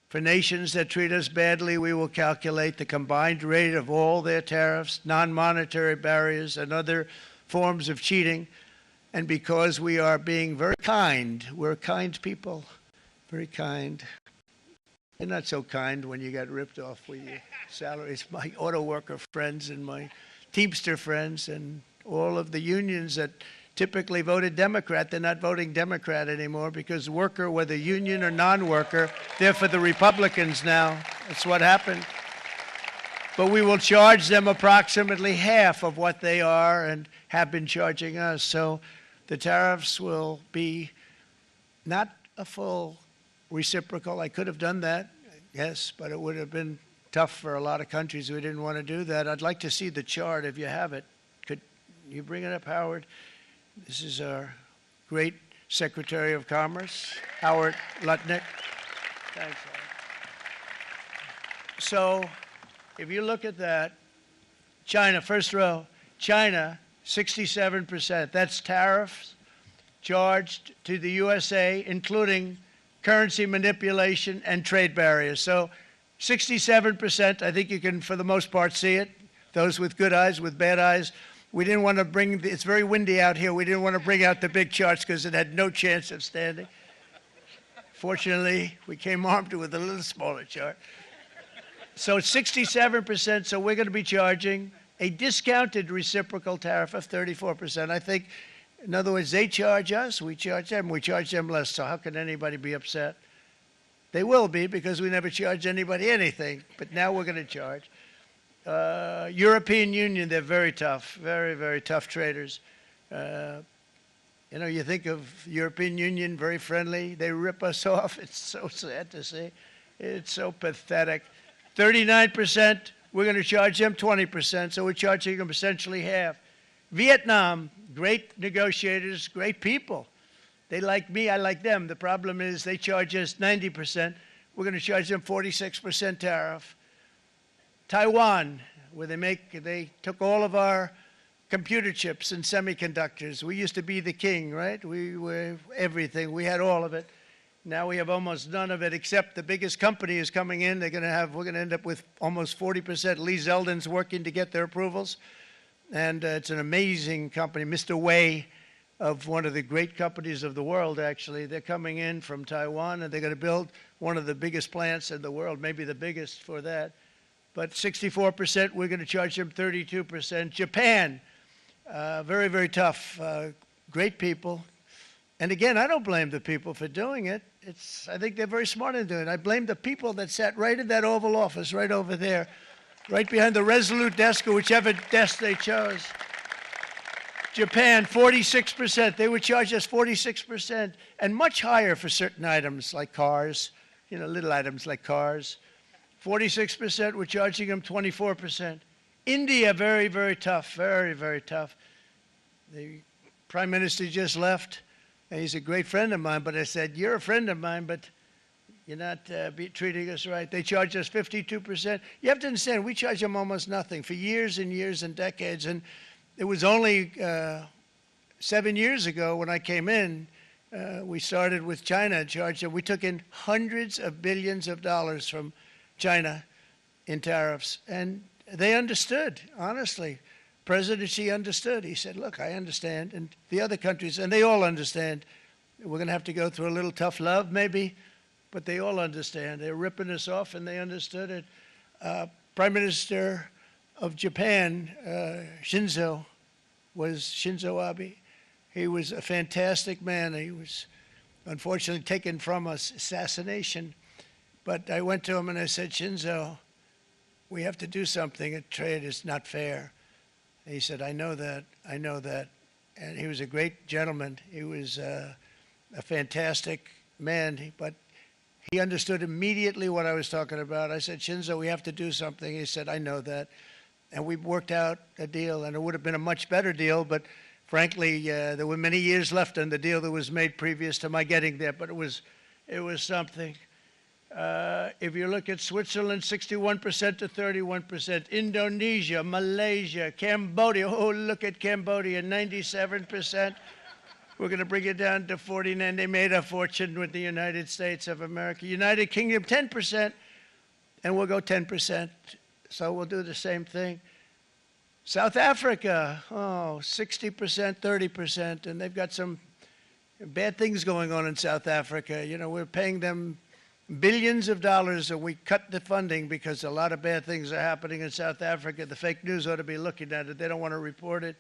For nations that treat us badly, we will calculate the combined rate of all their tariffs, non-monetary barriers, and other forms of cheating. And because we are being very kind, we're kind people, very kind. You're not so kind when you got ripped off with your salaries. My auto worker friends and my Teamster friends and all of the unions that typically voted Democrat, they're not voting Democrat anymore because worker, whether union or non-worker, they're for the Republicans now. That's what happened. But we will charge them approximately half of what they are and have been charging us. So the tariffs will be not a full reciprocal. I could have done that, yes, but it would have been tough for a lot of countries. We didn't want to do that. I'd like to see the chart if you have it. Could you bring it up, Howard? This is our great Secretary of Commerce, Howard Lutnick. Thanks, Howard. So if you look at that, China, first row, China, 67%. That's tariffs charged to the USA, including currency manipulation and trade barriers. So 67%, I think you can, for the most part, see it. Those with good eyes, with bad eyes. We didn't want to bring, it's very windy out here. We didn't want to bring out the big charts because it had no chance of standing. Fortunately, we came armed with a little smaller chart. So it's 67%, so we're going to be charging a discounted reciprocal tariff of 34%. I think, in other words, they charge us, we charge them less. So how can anybody be upset? They will be because we never charge anybody anything, but now we're going to charge. European Union, they're very tough, very, very tough traders. You know, you think of European Union, very friendly. They rip us off. It's so sad to see. It's so pathetic. 39%, we're going to charge them 20%, so we're charging them essentially half. Vietnam, great negotiators, great people. They like me, I like them. The problem is they charge us 90%. We're going to charge them 46% tariff. Taiwan, where they took all of our computer chips and semiconductors. We used to be the king, right? We were everything. We had all of it. Now we have almost none of it, except the biggest company is coming in. We're going to end up with almost 40%. Lee Zeldin's working to get their approvals. And it's an amazing company. Mr. Wei, of one of the great companies of the world, actually. They're coming in from Taiwan, and they're going to build one of the biggest plants in the world, maybe the biggest for that. But 64%, we're going to charge them 32%. Japan, very, very tough, great people. And again, I don't blame the people for doing it. I think they're very smart in doing it. I blame the people that sat right in that Oval Office, right over there, right behind the Resolute desk or whichever desk they chose. Japan, 46%. They would charge us 46%, and much higher for certain items like cars, you know, little items like cars. 46%, we're charging them 24%. India, very, very tough, very, very tough. The Prime Minister just left, and he's a great friend of mine, but I said, you're a friend of mine, but you're not treating us right. They charge us 52%. You have to understand, we charge them almost nothing for years and years and decades, and it was only 7 years ago when I came in, we started with China and charged them. We took in hundreds of billions of dollars from China in tariffs, and they understood, honestly. President Xi understood. He said, look, I understand, and the other countries, and they all understand. We're going to have to go through a little tough love, maybe, but they all understand. They're ripping us off, and they understood it. Prime Minister of Japan, Shinzo Abe. He was a fantastic man. He was unfortunately taken from us, assassination. But I went to him and I said, Shinzo, we have to do something. A trade is not fair. And he said, I know that, I know that. And he was a great gentleman. He was a fantastic man, but he understood immediately what I was talking about. I said, Shinzo, we have to do something. He said, I know that. And we worked out a deal, and it would have been a much better deal, but frankly, there were many years left on the deal that was made previous to my getting there, but it was something. If you look at Switzerland, 61% to 31%. Indonesia, Malaysia, Cambodia. Oh, look at Cambodia, 97%. We're going to bring it down to 49. They made a fortune with the United States of America. United Kingdom, 10%, and we'll go 10%. So we'll do the same thing. South Africa, 60%, 30%, and they've got some bad things going on in South Africa. You know, we're paying them billions of dollars, and we cut the funding because a lot of bad things are happening in South Africa. The fake news ought to be looking at it. They don't want to report it.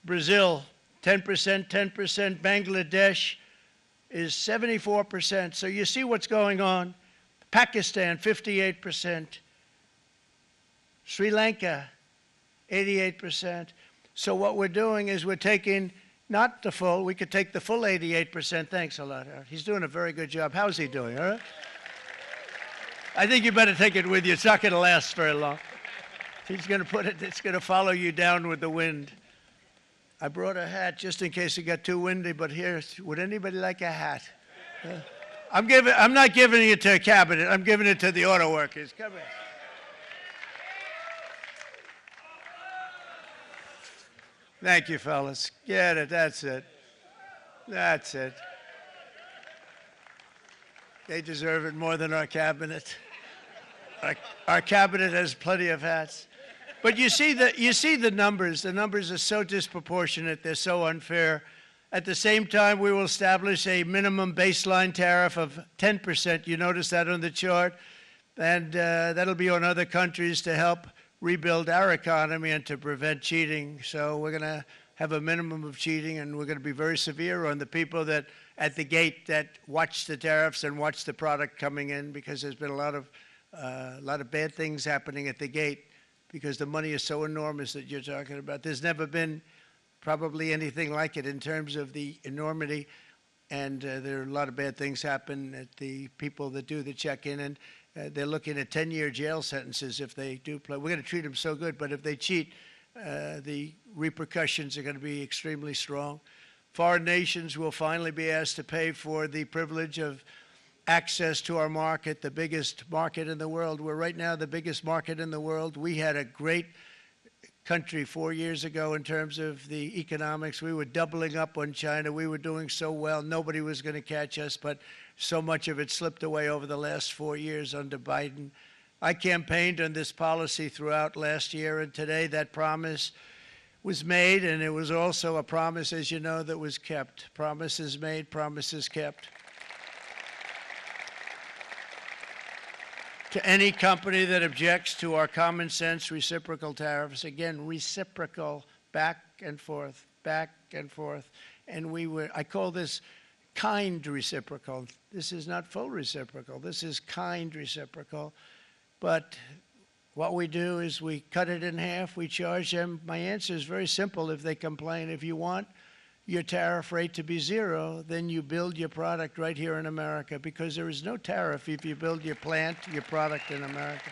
Brazil, 10%, 10%. Bangladesh is 74%. So you see what's going on. Pakistan, 58%. Sri Lanka, 88%. So what we're doing is we're taking not the full, we could take the full 88%. Thanks a lot, Howard. He's doing a very good job. How's he doing, all right? I think you better take it with you. It's not going to last very long. He's going to put it, it's going to follow you down with the wind. I brought a hat just in case it got too windy, but here, would anybody like a hat? I'm not giving it to a cabinet. I'm giving it to the auto workers. Come here. Thank you, fellas. Get it. That's it. That's it. They deserve it more than our cabinet. Our cabinet has plenty of hats. But you see the numbers. The numbers are so disproportionate. They're so unfair. At the same time, we will establish a minimum baseline tariff of 10%. You notice that on the chart? And that'll be on other countries to help rebuild our economy and to prevent cheating. So we're going to have a minimum of cheating, and we're going to be very severe on the people that at the gate that watch the tariffs and watch the product coming in, because there's been a lot of bad things happening at the gate because the money is so enormous that you're talking about. There's never been probably anything like it in terms of the enormity, and there are a lot of bad things happen at the people that do the check-in, and they're looking at 10-year jail sentences if they do play. We're going to treat them so good, but if they cheat, the repercussions are going to be extremely strong. Foreign nations will finally be asked to pay for the privilege of access to our market, the biggest market in the world. We're right now the biggest market in the world. We had a great country 4 years ago in terms of the economics. We were doubling up on China. We were doing so well. Nobody was going to catch us, but so much of it slipped away over the last 4 years under Biden. I campaigned on this policy throughout last year, and today that promise was made, and it was also a promise, as you know, that was kept. Promises made, promises kept. To any company that objects to our common sense reciprocal tariffs, again, reciprocal, back and forth, back and forth. And I call this kind reciprocal. This is not full reciprocal. This is kind reciprocal. But what we do is we cut it in half. We charge them. My answer is very simple if they complain. If you want your tariff rate to be zero, then you build your product right here in America, because there is no tariff if you build your plant, your product in America.